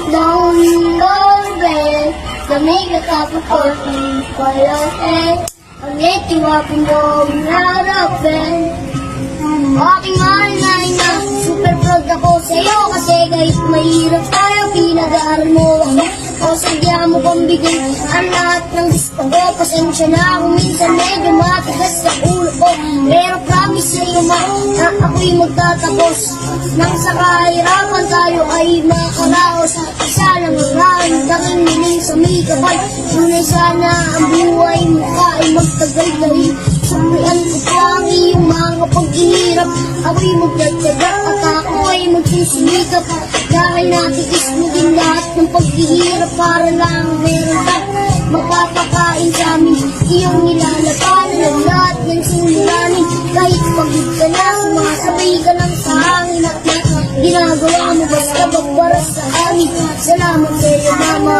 Long bell, lamig at kapapot ng palahe. Ang itiwapin mo harapin. Aking mahal na ina, super proud ako sa'yo. Kasi kahit mahirap tayo, pinag-aaral mo ako. O sadya mo pang bigay ang lahat ng gusto ko. Pasensya na kung minsan medyo matigas sa ulo ko. Pero promise sa'yo ma, na ako'y magtatapos. Nang sa kahirapan tayo ay makaraos. Isa lang ang hahandaking niling sa may kapal. Tunay sana ang buhay mo ka ay magtagal dahil sumpian ko pa ang iyong mga paghihirap. Ako'y magdadyaga at ako ay magsisimikap. Dahil natiis mo din lahat ng paghihirap para lang meron ka magpapakain sa amin. Iyong nilalapanan ang lahat ng suliranin. Kahit pagod ka na, sumasabay ka lang sa hangin at ginagawa mo basta magparas sa amin. Salamat sa'yo mama,